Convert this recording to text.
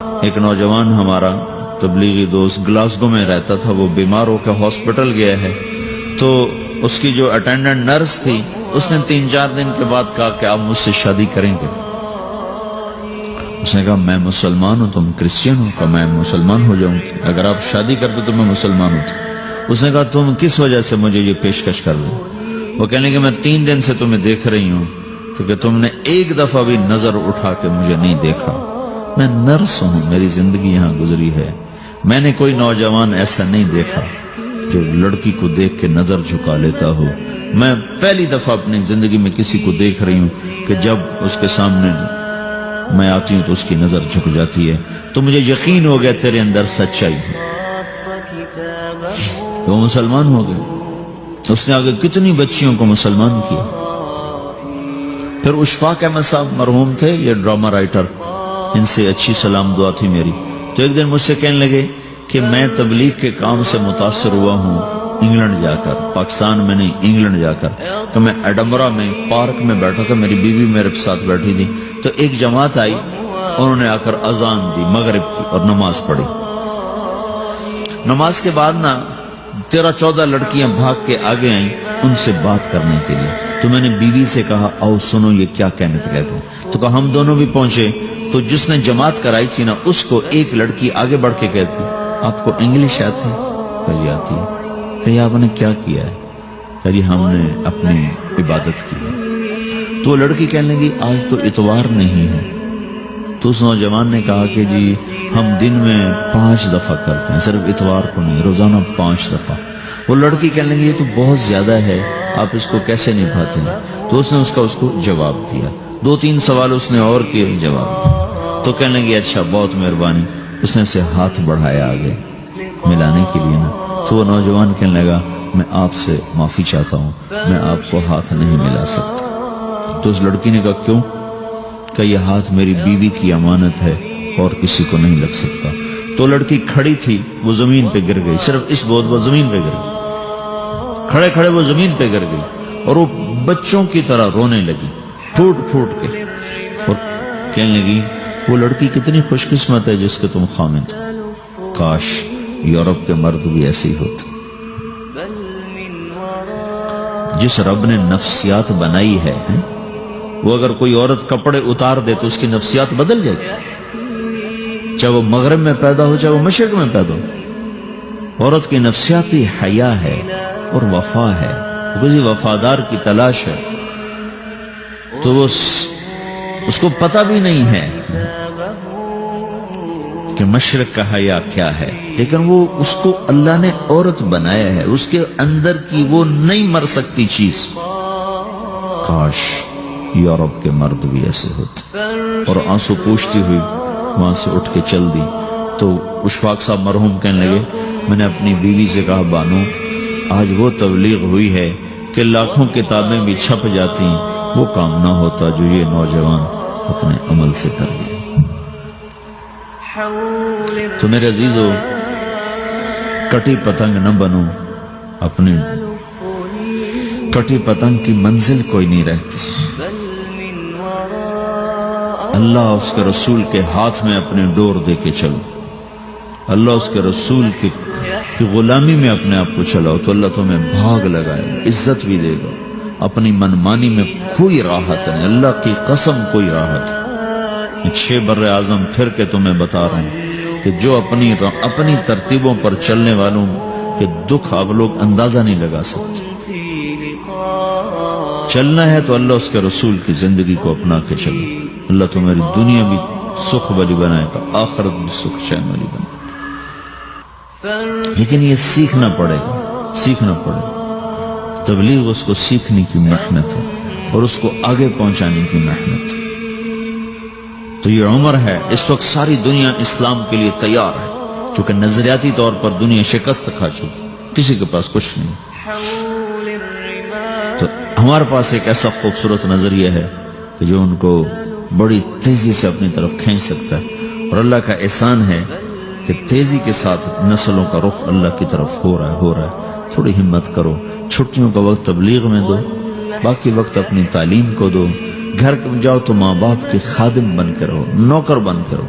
ایک نوجوان ہمارا تبلیغی دوست گلاسگو میں رہتا تھا، وہ بیمار ہو کے ہاسپٹل گیا ہے، تو اس کی جو اٹینڈنٹ نرس تھی اس نے 3-4 دن کے بعد کہا کہ آپ مجھ سے شادی کریں گے؟ اس نے کہا میں مسلمان ہوں، تم کرسچن ہو؟ کہا میں مسلمان ہو جاؤں، اگر آپ شادی کرتے تو میں مسلمان ہوں۔ اس نے کہا تم کس وجہ سے مجھے یہ پیشکش کر رہے ہو؟ وہ کہنے کہ میں 3 دن سے تمہیں دیکھ رہی ہوں تو کہ تم نے ایک دفعہ بھی نظر اٹھا کے مجھے نہیں دیکھا، میں نرس ہوں، میری زندگی یہاں گزری ہے، میں نے کوئی نوجوان ایسا نہیں دیکھا جو لڑکی کو دیکھ کے نظر جھکا لیتا ہو، میں پہلی دفعہ اپنی زندگی میں کسی کو دیکھ رہی ہوں کہ جب اس کے سامنے میں آتی ہوں تو اس کی نظر جھک جاتی ہے، تو مجھے یقین ہو گیا تیرے اندر سچائی ہے۔ وہ مسلمان ہو گئے، اس نے آگے کتنی بچیوں کو مسلمان کیا۔ پھر اشفاق احمد صاحب مرحوم تھے، یہ ڈرامہ رائٹر، ان سے اچھی سلام دعا تھی میری، تو ایک دن مجھ سے کہنے لگے کہ میں تبلیغ کے کام سے متاثر ہوا ہوں انگلینڈ جا کر، پاکستان میں نہیں انگلینڈ جا کر، تو میں ایڈنبرا میں پارک میں بیٹھا تھا، میری بیوی میرے ساتھ بیٹھی تھی، تو ایک جماعت آئی، انہوں نے آ کر اذان دی مغرب کی اور نماز پڑھی۔ نماز کے بعد 13-14 لڑکیاں بھاگ کے آگے آئیں ان سے بات کرنے کے لیے، تو میں نے بیوی سے کہا آؤ سنو یہ کیا کہتے ہیں، تو کہا ہم دونوں بھی پہنچے، تو جس نے جماعت کرائی تھی اس کو ایک لڑکی آگے بڑھ کے کہتی آپ کو انگلش آتی؟ کہی آتی ہے۔ کہی آپ نے کیا کیا ہے؟ کہی ہم نے اپنی عبادت کی۔ تو لڑکی کہنے لگی آج تو اتوار نہیں ہے، تو اس نوجوان نے کہا کہ جی ہم دن میں 5 دفعہ کرتے ہیں، صرف اتوار کو نہیں، روزانہ 5 دفعہ۔ وہ لڑکی کہنے لگی یہ تو بہت زیادہ ہے، آپ اس کو کیسے نبھاتے ہیں؟ تو اس نے اس کو جواب دیا، 2-3 سوال اس نے اور کیے، جواب دیا، تو کہنے لگی اچھا بہت مہربانی۔ اس نے اسے ہاتھ بڑھایا آگے ملانے کے لیے تو وہ نوجوان کہنے لگا میں آپ سے معافی چاہتا ہوں، میں آپ کو ہاتھ نہیں ملا سکتا۔ تو اس لڑکی نے کہا کیوں؟ کہ یہ ہاتھ میری بیوی کی امانت ہے اور کسی کو نہیں لگ سکتا۔ تو لڑکی کھڑی تھی، وہ زمین پہ گر گئی، صرف اس بہت وہ زمین پہ گر گئی، کھڑے کھڑے وہ زمین پہ گر گئی اور وہ بچوں کی طرح رونے لگی پھوٹ پھوٹ کے، اور کہنے لگی وہ لڑکی کتنی خوش قسمت ہے جس کے تم خامد، کاش یورپ کے مرد بھی ایسے ہی ہوتے۔ جس رب نے نفسیات بنائی ہے وہ اگر کوئی عورت کپڑے اتار دے تو اس کی نفسیات بدل جائے گی، چاہے وہ مغرب میں پیدا ہو چاہے وہ مشرق میں پیدا ہو۔ عورت کی نفسیاتی حیا ہے اور وفا ہے، کسی وفادار کی تلاش ہے، تو وہ اس کو پتہ بھی نہیں ہے کہ مشرق کا حیا کیا ہے، لیکن وہ اس کو اللہ نے عورت بنایا ہے، اس کے اندر کی وہ نہیں مر سکتی چیز۔ کاش یورپ کے مرد بھی ایسے ہوتے۔ اور آنسو پوچھتی ہوئی وہاں سے اٹھ کے چل دی۔ تو اشفاق صاحب مرحوم کہنے لگے میں نے اپنی بیوی سے کہا بانو آج وہ تبلیغ ہوئی ہے کہ لاکھوں کتابیں بھی چھپ جاتی، وہ کام نہ ہوتا جو یہ نوجوان اپنے عمل سے کر دیا۔ تو میرے عزیزو کٹی پتنگ نہ بنو، اپنی کٹی پتنگ کی منزل کوئی نہیں رہتی۔ اللہ اس کے رسول کے ہاتھ میں اپنے ڈور دے کے چلو، اللہ اس کے رسول کی غلامی میں اپنے آپ کو چلاؤ تو اللہ تمہیں بھاگ لگائے گا، عزت بھی دے گا۔ اپنی منمانی میں کوئی راحت نہیں، اللہ کی قسم کوئی راحت نہیں۔ 6 بر اعظم پھر کے تمہیں بتا رہا ہوں کہ جو اپنی ترتیبوں پر چلنے والوں کے دکھ آپ لوگ اندازہ نہیں لگا سکتے۔ چلنا ہے تو اللہ اس کے رسول کی زندگی کو اپنا کے چلو، اللہ تمہاری دنیا بھی سکھ والی بنائے گا، آخرت بھی سکھ چین والی بنائے گا۔ لیکن یہ سیکھنا پڑے گا، سیکھنا پڑے گا۔ تبلیغ اس کو سیکھنے کی محنت ہے اور اس کو آگے پہنچانے کی محنت ہے۔ تو یہ عمر ہے، اس وقت ساری دنیا اسلام کے لیے تیار ہے، چونکہ نظریاتی طور پر دنیا شکست کھا چکی، کسی کے پاس کچھ نہیں۔ تو ہمارے پاس ایک ایسا خوبصورت نظریہ ہے کہ جو ان کو بڑی تیزی سے اپنی طرف کھینچ سکتا ہے، اور اللہ کا احسان ہے کہ تیزی کے ساتھ نسلوں کا رخ اللہ کی طرف ہو رہا ہے۔ تھوڑی ہمت کرو، چھٹیوں کا وقت تبلیغ میں دو، باقی وقت اپنی تعلیم کو دو، گھر جاؤ تو ماں باپ کے خادم بن کے رہو، نوکر بن کے رہو۔